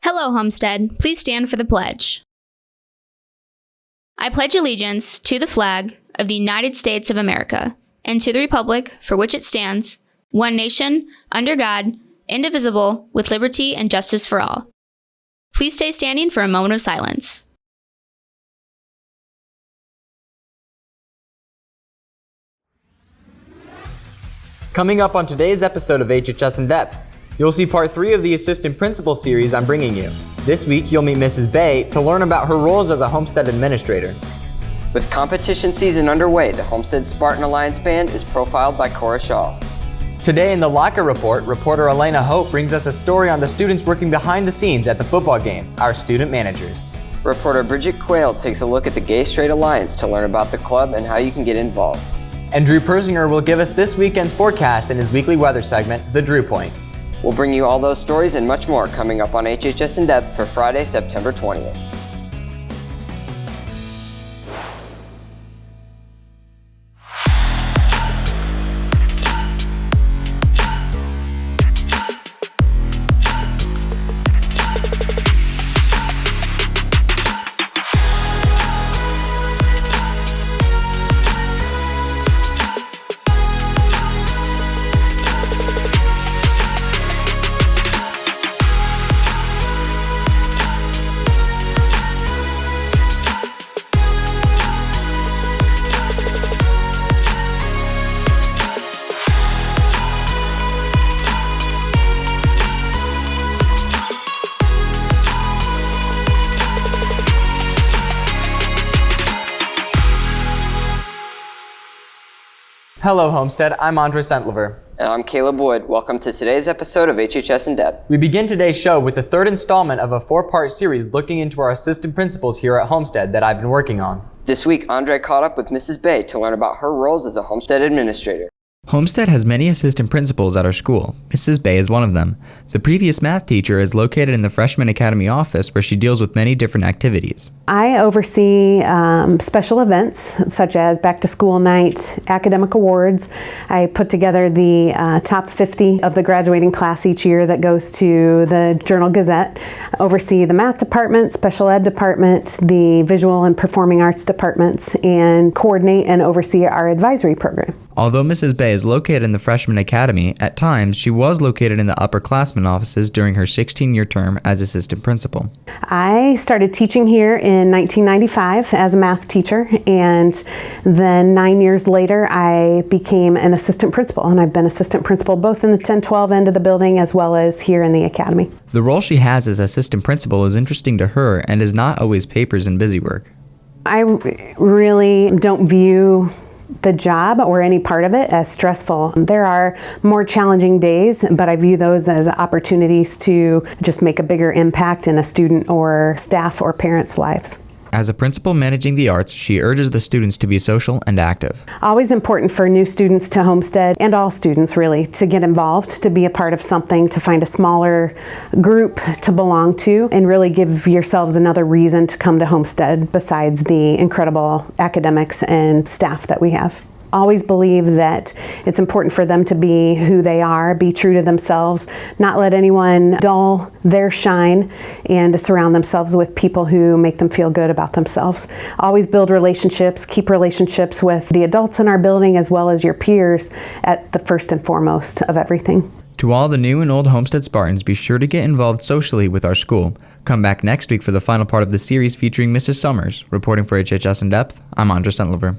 Hello, Homestead. Please stand for the pledge. I pledge allegiance to the flag of the United States of America and to the republic for which it stands, one nation, under God, indivisible, with liberty and justice for all. Please stay standing for a moment of silence. Coming up on today's episode of HHS In Depth, you'll see part 3 of the Assistant Principal series I'm bringing you. This week, you'll meet Mrs. Bay to learn about her roles as a Homestead administrator. With competition season underway, the Homestead Spartan Alliance band is profiled by Cora Shaw. Today in the Locker Report, reporter Elena Hope brings us a story on the students working behind the scenes at the football games, our student managers. Reporter Bridget Quayle takes a look at the Gay Straight Alliance to learn about the club and how you can get involved. And Drew Persinger will give us this weekend's forecast in his weekly weather segment, The Drew Point. We'll bring you all those stories and much more coming up on HHS In Depth for Friday, September 20th. Hello, Homestead. I'm Andre Sentlever. And I'm Caleb Wood. Welcome to today's episode of HHS In Depth. We begin today's show with the third installment of a 4-part series looking into our assistant principals here at Homestead that I've been working on. This week, Andre caught up with Mrs. Bay to learn about her roles as a Homestead administrator. Homestead has many assistant principals at our school. Mrs. Bay is one of them. The previous math teacher is located in the Freshman Academy office where she deals with many different activities. I oversee special events such as back to school night, academic awards. I put together the top 50 of the graduating class each year that goes to the Journal Gazette. I oversee the math department, special ed department, the visual and performing arts departments, and coordinate and oversee our advisory program. Although Mrs. Bay is located in the Freshman Academy, at times she was located in the upperclassmen offices during her 16-year term as assistant principal. I started teaching here in 1995 as a math teacher, and then 9 years later I became an assistant principal, and I've been assistant principal both in the 10-12 end of the building as well as here in the academy. The role she has as assistant principal is interesting to her and is not always papers and busy work. I really don't view the job or any part of it as stressful. There are more challenging days, but I view those as opportunities to just make a bigger impact in a student or staff or parents' lives. As a principal managing the arts, she urges the students to be social and active. Always important for new students to Homestead, and all students really, to get involved, to be a part of something, to find a smaller group to belong to, and really give yourselves another reason to come to Homestead besides the incredible academics and staff that we have. Always believe that it's important for them to be who they are, be true to themselves, not let anyone dull their shine, and to surround themselves with people who make them feel good about themselves. Always build relationships, keep relationships with the adults in our building as well as your peers at the first and foremost of everything. To all the new and old Homestead Spartans, be sure to get involved socially with our school. Come back next week for the final part of the series featuring Mrs. Summers. Reporting for HHS In Depth, I'm Andre Sentlever.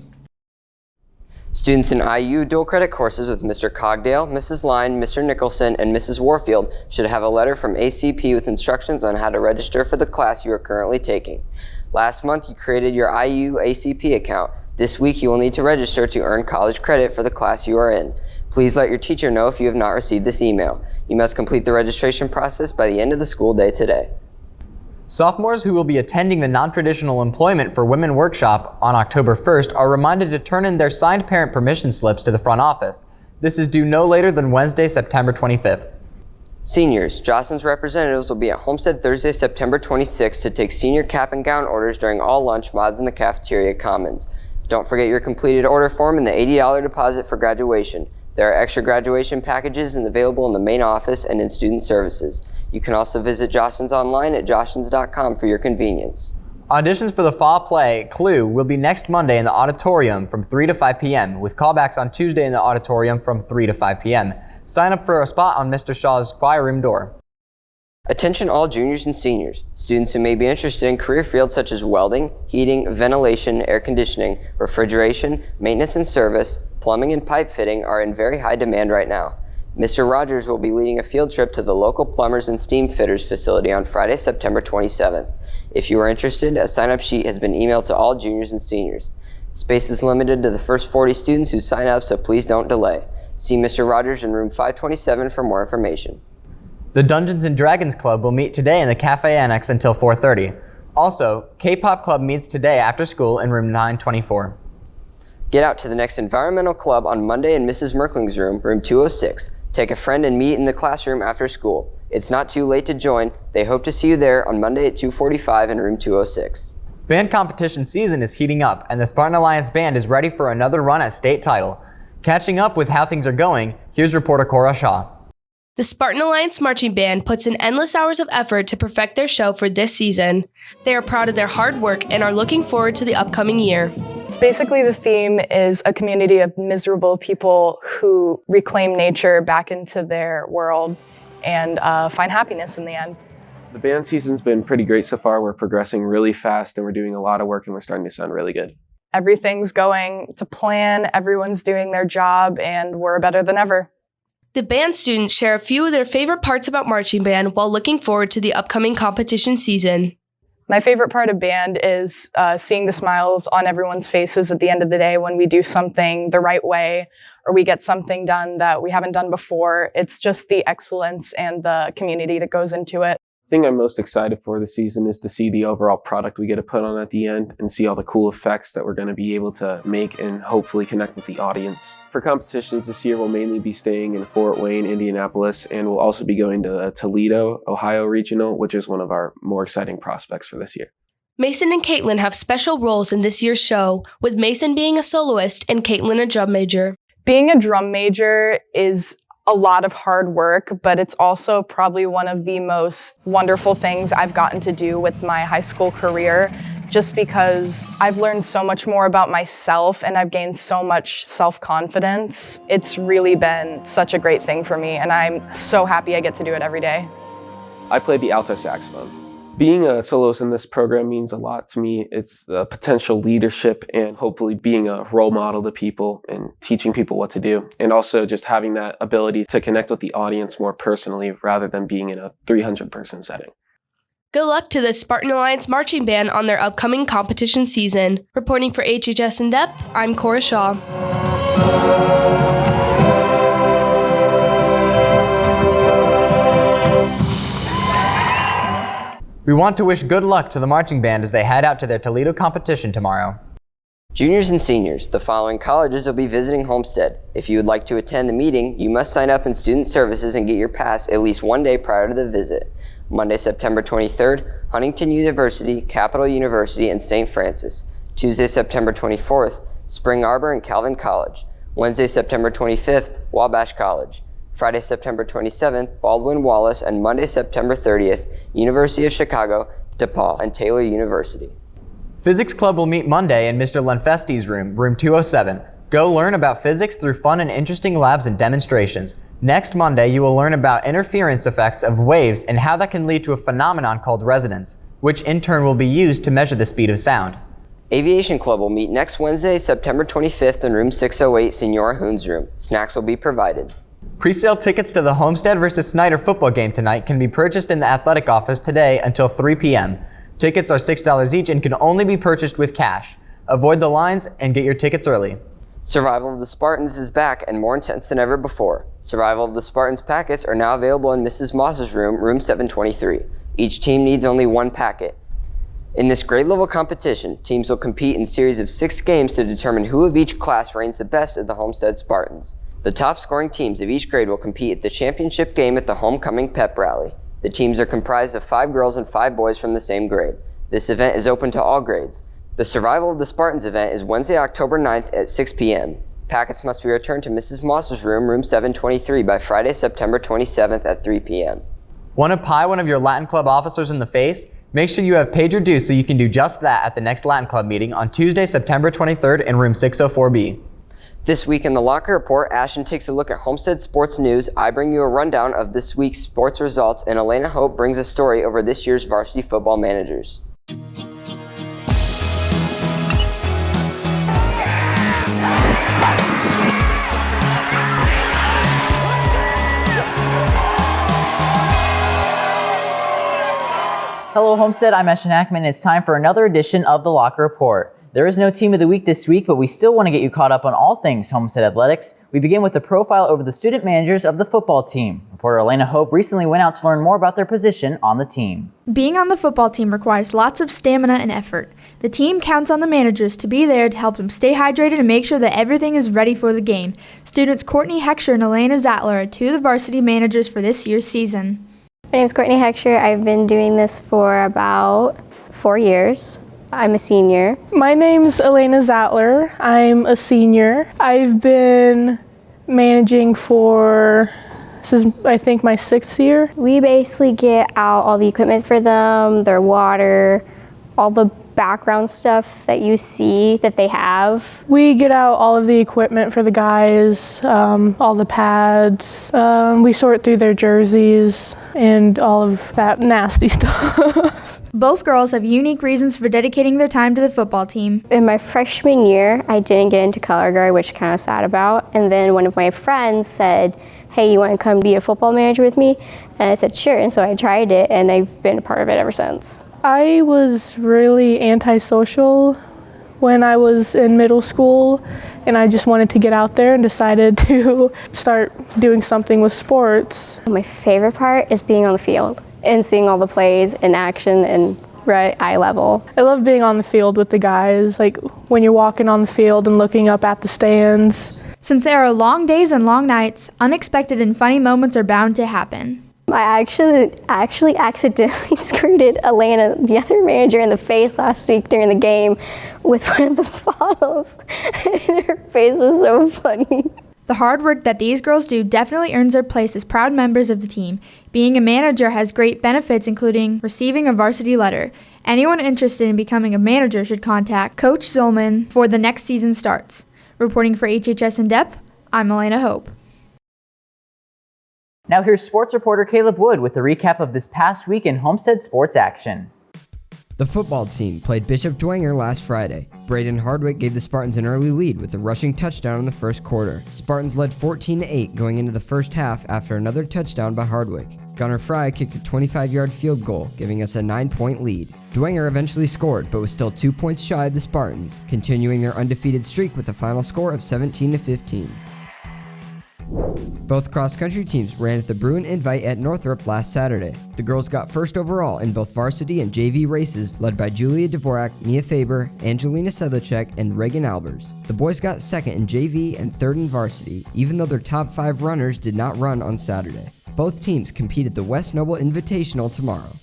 Students in IU dual credit courses with Mr. Cogdale, Mrs. Line, Mr. Nicholson, and Mrs. Warfield should have a letter from ACP with instructions on how to register for the class you are currently taking. Last month, you created your IU ACP account. This week, you will need to register to earn college credit for the class you are in. Please let your teacher know if you have not received this email. You must complete the registration process by the end of the school day today. Sophomores who will be attending the Non-Traditional Employment for Women workshop on October 1st are reminded to turn in their signed parent permission slips to the front office. This is due no later than Wednesday, September 25th. Seniors, Jocelyn's representatives will be at Homestead Thursday, September 26th to take senior cap and gown orders during all lunch mods in the cafeteria commons. Don't forget your completed order form and the $80 deposit for graduation. There are extra graduation packages available in the main office and in student services. You can also visit Joshlins online at joshlins.com for your convenience. Auditions for the fall play, Clue, will be next Monday in the auditorium from 3 to 5 p.m., with callbacks on Tuesday in the auditorium from 3 to 5 p.m. Sign up for a spot on Mr. Shaw's choir room door. Attention all juniors and seniors. Students who may be interested in career fields such as welding, heating, ventilation, air conditioning, refrigeration, maintenance and service, plumbing and pipe fitting are in very high demand right now. Mr. Rogers will be leading a field trip to the local plumbers and steam fitters facility on Friday, September 27th. If you are interested, a sign-up sheet has been emailed to all juniors and seniors. Space is limited to the first 40 students who sign up, so please don't delay. See Mr. Rogers in room 527 for more information. The Dungeons & Dragons Club will meet today in the Cafe Annex until 4:30. Also, K-Pop Club meets today after school in room 924. Get out to the next Environmental Club on Monday in Mrs. Merkling's room 206. Take a friend and meet in the classroom after school. It's not too late to join. They hope to see you there on Monday at 2:45 in room 206. Band competition season is heating up, and the Spartan Alliance Band is ready for another run at state title. Catching up with how things are going, here's reporter Cora Shaw. The Spartan Alliance Marching Band puts in endless hours of effort to perfect their show for this season. They are proud of their hard work and are looking forward to the upcoming year. Basically, the theme is a community of miserable people who reclaim nature back into their world and find happiness in the end. The band season's been pretty great so far. We're progressing really fast and we're doing a lot of work and we're starting to sound really good. Everything's going to plan, everyone's doing their job, and we're better than ever. The band students share a few of their favorite parts about marching band while looking forward to the upcoming competition season. My favorite part of band is seeing the smiles on everyone's faces at the end of the day when we do something the right way or we get something done that we haven't done before. It's just the excellence and the community that goes into it. The thing I'm most excited for this season is to see the overall product we get to put on at the end and see all the cool effects that we're going to be able to make and hopefully connect with the audience. For competitions this year, we'll mainly be staying in Fort Wayne, Indianapolis, and we'll also be going to Toledo, Ohio Regional, which is one of our more exciting prospects for this year. Mason and Caitlin have special roles in this year's show, with Mason being a soloist and Caitlin a drum major. Being a drum major is a lot of hard work, but it's also probably one of the most wonderful things I've gotten to do with my high school career, just because I've learned so much more about myself and I've gained so much self-confidence. It's really been such a great thing for me, and I'm so happy I get to do it every day. I play the alto saxophone. Being a soloist in this program means a lot to me. It's the potential leadership and hopefully being a role model to people and teaching people what to do. And also just having that ability to connect with the audience more personally rather than being in a 300-person setting. Good luck to the Spartan Alliance Marching Band on their upcoming competition season. Reporting for HHS In Depth, I'm Cora Shaw. We want to wish good luck to the marching band as they head out to their Toledo competition tomorrow. Juniors and seniors, the following colleges will be visiting Homestead. If you would like to attend the meeting, you must sign up in Student Services and get your pass at least one day prior to the visit. Monday, September 23rd, Huntington University, Capital University, and St. Francis. Tuesday, September 24th, Spring Arbor and Calvin College. Wednesday, September 25th, Wabash College. Friday, September 27th, Baldwin Wallace, and Monday, September 30th, University of Chicago, DePaul, and Taylor University. Physics Club will meet Monday in Mr. Lenfesti's room 207. Go learn about physics through fun and interesting labs and demonstrations. Next Monday, you will learn about interference effects of waves and how that can lead to a phenomenon called resonance, which in turn will be used to measure the speed of sound. Aviation Club will meet next Wednesday, September 25th in room 608, Senora Hoon's room. Snacks will be provided. Pre-sale tickets to the Homestead vs. Snyder football game tonight can be purchased in the athletic office today until 3 p.m. Tickets are $6 each and can only be purchased with cash. Avoid the lines and get your tickets early. Survival of the Spartans is back and more intense than ever before. Survival of the Spartans packets are now available in Mrs. Moss's room 723. Each team needs only one packet. In this grade level competition, teams will compete in a series of 6 games to determine who of each class reigns the best of the Homestead Spartans. The top scoring teams of each grade will compete at the championship game at the homecoming pep rally. The teams are comprised of 5 girls and 5 boys from the same grade. This event is open to all grades. The Survival of the Spartans event is Wednesday, October 9th at 6 p.m. Packets must be returned to Mrs. Moss's room 723 by Friday, September 27th at 3 p.m. Want to pie one of your Latin Club officers in the face? Make sure you have paid your dues so you can do just that at the next Latin Club meeting on Tuesday, September 23rd in room 604B. This week in the Locker Report, Ashton takes a look at Homestead sports news, I bring you a rundown of this week's sports results, and Elena Hope brings a story over this year's varsity football managers. Hello Homestead, I'm Ashton Ackman, and it's time for another edition of the Locker Report. There is no team of the week this week, but we still want to get you caught up on all things Homestead athletics. We begin with the profile over the student managers of the football team. Reporter Elena Hope recently went out to learn more about their position on the team. Being on the football team requires lots of stamina and effort. The team counts on the managers to be there to help them stay hydrated and make sure that everything is ready for the game. Students Courtney Heckscher and Elena Zattler are two of the varsity managers for this year's season. My name is Courtney Heckscher. I've been doing this for about 4 years. I'm a senior. My name's Elena Zattler. I'm a senior. I've been managing this is I think my 6th year. We basically get out all the equipment for them, their water, all the background stuff that you see that they have. We get out all of the equipment for the guys, all the pads. We sort through their jerseys and all of that nasty stuff. Both girls have unique reasons for dedicating their time to the football team. In my freshman year, I didn't get into color guard, which I'm kind of sad about. And then one of my friends said, hey, you want to come be a football manager with me? And I said, sure. And so I tried it, and I've been a part of it ever since. I was really antisocial when I was in middle school, and I just wanted to get out there and decided to start doing something with sports. My favorite part is being on the field and seeing all the plays in action and right eye level. I love being on the field with the guys, like when you're walking on the field and looking up at the stands. Since there are long days and long nights, unexpected and funny moments are bound to happen. I actually accidentally skirted Elena, the other manager, in the face last week during the game with one of the bottles, and her face was so funny. The hard work that these girls do definitely earns their place as proud members of the team. Being a manager has great benefits, including receiving a varsity letter. Anyone interested in becoming a manager should contact Coach Zolman before the next season starts. Reporting for HHS In Depth, I'm Elena Hope. Now here's sports reporter Caleb Wood with a recap of this past week in Homestead sports action. The football team played Bishop Dwenger last Friday. Braden Hardwick gave the Spartans an early lead with a rushing touchdown in the first quarter. Spartans led 14-8 going into the first half after another touchdown by Hardwick. Gunnar Fry kicked a 25-yard field goal, giving us a 9-point lead. Dwenger eventually scored, but was still 2 points shy of the Spartans, continuing their undefeated streak with a final score of 17-15. Both cross-country teams ran at the Bruin Invite at Northrop last Saturday. The girls got first overall in both varsity and JV races, led by Julia Dvorak, Mia Faber, Angelina Sedlacek, and Reagan Albers. The boys got second in JV and third in varsity, even though their top 5 runners did not run on Saturday. Both teams compete at the West Noble Invitational tomorrow.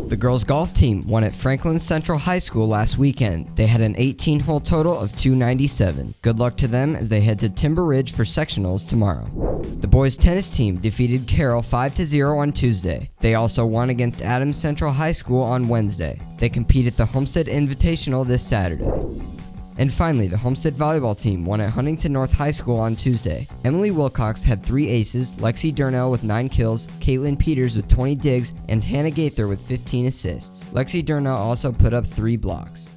The girls' golf team won at Franklin Central High School last weekend. They had an 18-hole total of 297. Good luck to them as they head to Timber Ridge for sectionals tomorrow. The boys' tennis team defeated Carroll 5-0 on Tuesday. They also won against Adams Central High School on Wednesday. They compete at the Homestead Invitational this Saturday. And finally, the Homestead volleyball team won at Huntington North High School on Tuesday. Emily Wilcox had 3 aces, Lexi Darnell with 9 kills, Caitlin Peters with 20 digs, and Hannah Gaither with 15 assists. Lexi Darnell also put up 3 blocks.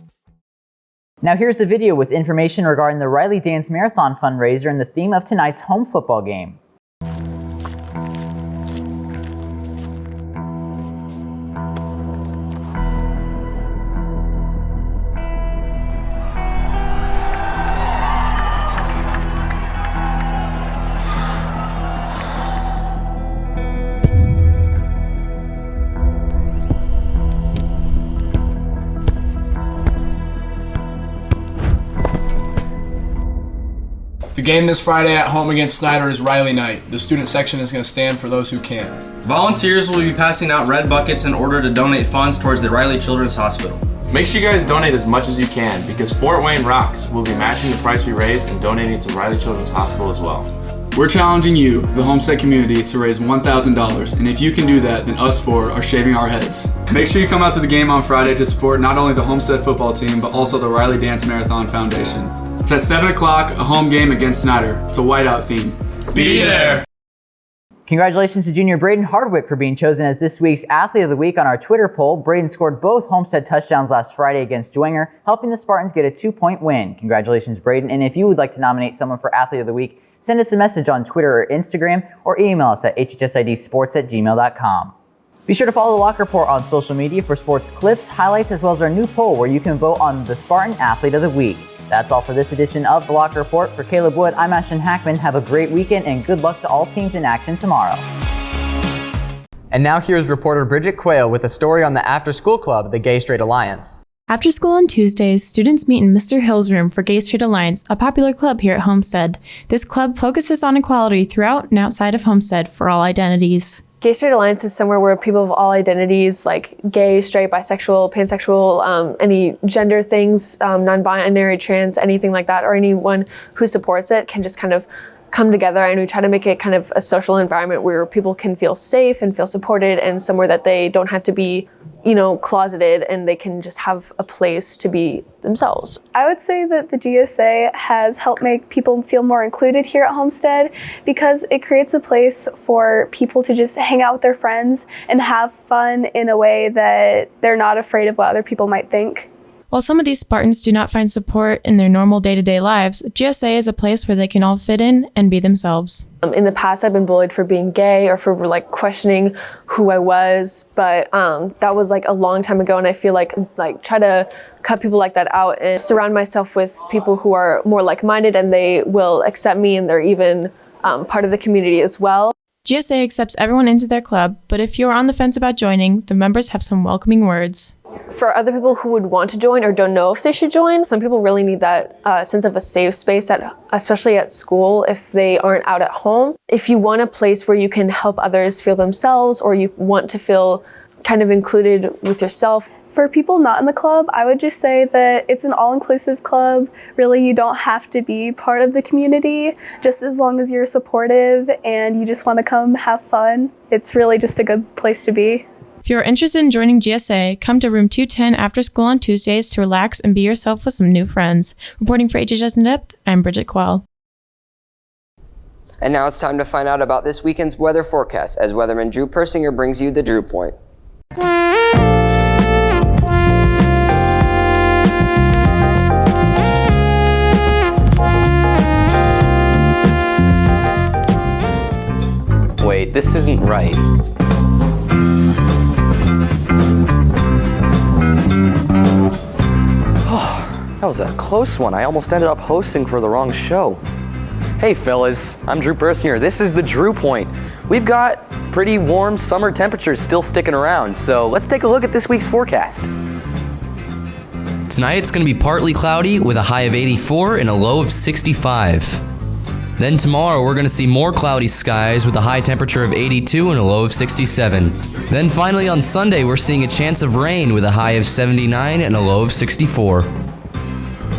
Now here's a video with information regarding the Riley Dance Marathon fundraiser and the theme of tonight's home football game. The game this Friday at home against Snyder is Riley Night. The student section is going to stand for those who can't. Volunteers will be passing out red buckets in order to donate funds towards the Riley Children's Hospital. Make sure you guys donate as much as you can because Fort Wayne rocks. We'll be matching the price we raise and donating to Riley Children's Hospital as well. We're challenging you, the Homestead community, to raise $1,000, and if you can do that, then us four are shaving our heads. Make sure you come out to the game on Friday to support not only the Homestead football team, but also the Riley Dance Marathon Foundation. It's at 7 o'clock, a home game against Snyder. It's a whiteout theme. Be there! Congratulations to junior Braden Hardwick for being chosen as this week's Athlete of the Week on our Twitter poll. Braden scored both Homestead touchdowns last Friday against Dwenger, helping the Spartans get a 2-point win. Congratulations, Braden. And if you would like to nominate someone for Athlete of the Week, send us a message on Twitter or Instagram, or email us at hhsidsports@gmail.com. Be sure to follow the Locker Report on social media for sports clips, highlights, as well as our new poll where you can vote on the Spartan Athlete of the Week. That's all for this edition of the Locker Report. For Caleb Wood, I'm Ashton Hackman. Have a great weekend and good luck to all teams in action tomorrow. And now here's reporter Bridget Quayle with a story on the after-school club, the Gay Straight Alliance. After school on Tuesdays, students meet in Mr. Hill's room for Gay Straight Alliance, a popular club here at Homestead. This club focuses on equality throughout and outside of Homestead for all identities. Gay Straight Alliance is somewhere where people of all identities, like gay, straight, bisexual, pansexual, any gender things, non-binary, trans, anything like that, or anyone who supports it can just kind of come together, and we try to make it kind of a social environment where people can feel safe and feel supported, and somewhere that they don't have to be, closeted, and they can just have a place to be themselves. I would say that the GSA has helped make people feel more included here at Homestead because it creates a place for people to just hang out with their friends and have fun in a way that they're not afraid of what other people might think. While some of these Spartans do not find support in their normal day-to-day lives, GSA is a place where they can all fit in and be themselves. In the past, I've been bullied for being gay or for questioning who I was, but that was a long time ago, and I feel like try to cut people like that out and surround myself with people who are more like-minded, and they will accept me, and they're even part of the community as well. GSA accepts everyone into their club, but if you're on the fence about joining, the members have some welcoming words. For other people who would want to join or don't know if they should join, some people really need that sense of a safe space, especially at school if they aren't out at home. If you want a place where you can help others feel themselves, or you want to feel kind of included with yourself. For people not in the club, I would just say that it's an all-inclusive club. Really, you don't have to be part of the community, just as long as you're supportive and you just want to come have fun. It's really just a good place to be. If you're interested in joining GSA, come to room 210 after school on Tuesdays to relax and be yourself with some new friends. Reporting for HHS In Depth, I'm Bridget Quell. And now it's time to find out about this weekend's weather forecast as weatherman Drew Persinger brings you the Drew Point. Wait, this isn't right. That was a close one. I almost ended up hosting for the wrong show. Hey fellas, I'm Drew Persinger. This is the Drew Point. We've got pretty warm summer temperatures still sticking around, so let's take a look at this week's forecast. Tonight it's going to be partly cloudy with a high of 84 and a low of 65. Then tomorrow we're going to see more cloudy skies with a high temperature of 82 and a low of 67. Then finally on Sunday we're seeing a chance of rain with a high of 79 and a low of 64.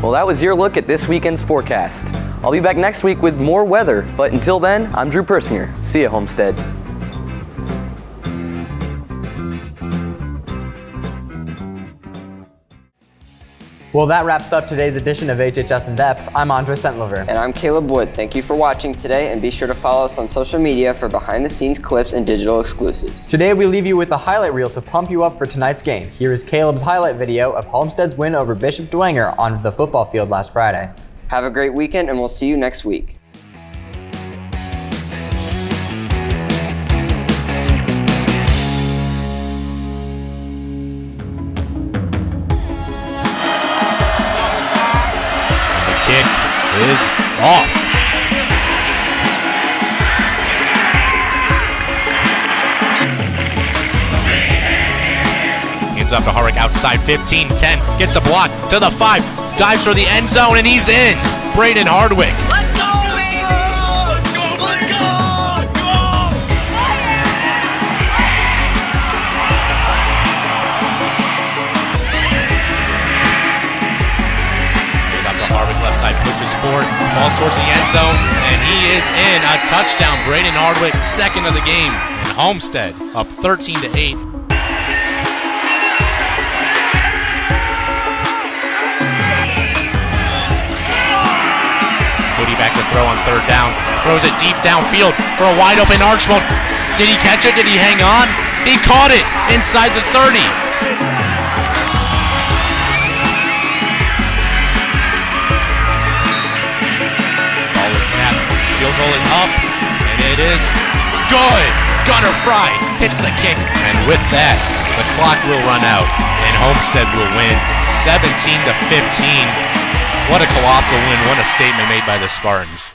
Well, that was your look at this weekend's forecast. I'll be back next week with more weather, but until then, I'm Drew Persinger. See ya, Homestead. Well, that wraps up today's edition of HHS In Depth. I'm Andre Sentlever. And I'm Caleb Wood. Thank you for watching today, and be sure to follow us on social media for behind-the-scenes clips and digital exclusives. Today we leave you with a highlight reel to pump you up for tonight's game. Here is Caleb's highlight video of Homestead's win over Bishop Dwenger on the football field last Friday. Have a great weekend, and we'll see you next week. Kick is off. Hands up to Hurrick outside 15, 10, gets a block to the 5, dives for the end zone, and he's in. Braden Hardwick. Let's go! towards the end zone, and he is in. A touchdown. Braden Hardwick, second of the game. And Homestead up 13-8. Cody back to throw on third down. Throws it deep downfield for a wide open Archibald. Did he catch it? Did he hang on? He caught it inside the 30. Ball is snapped. Field goal is up, and it is good. Gunner Fry hits the kick, and with that, the clock will run out, and Homestead will win 17-15. What a colossal win. What a statement made by the Spartans.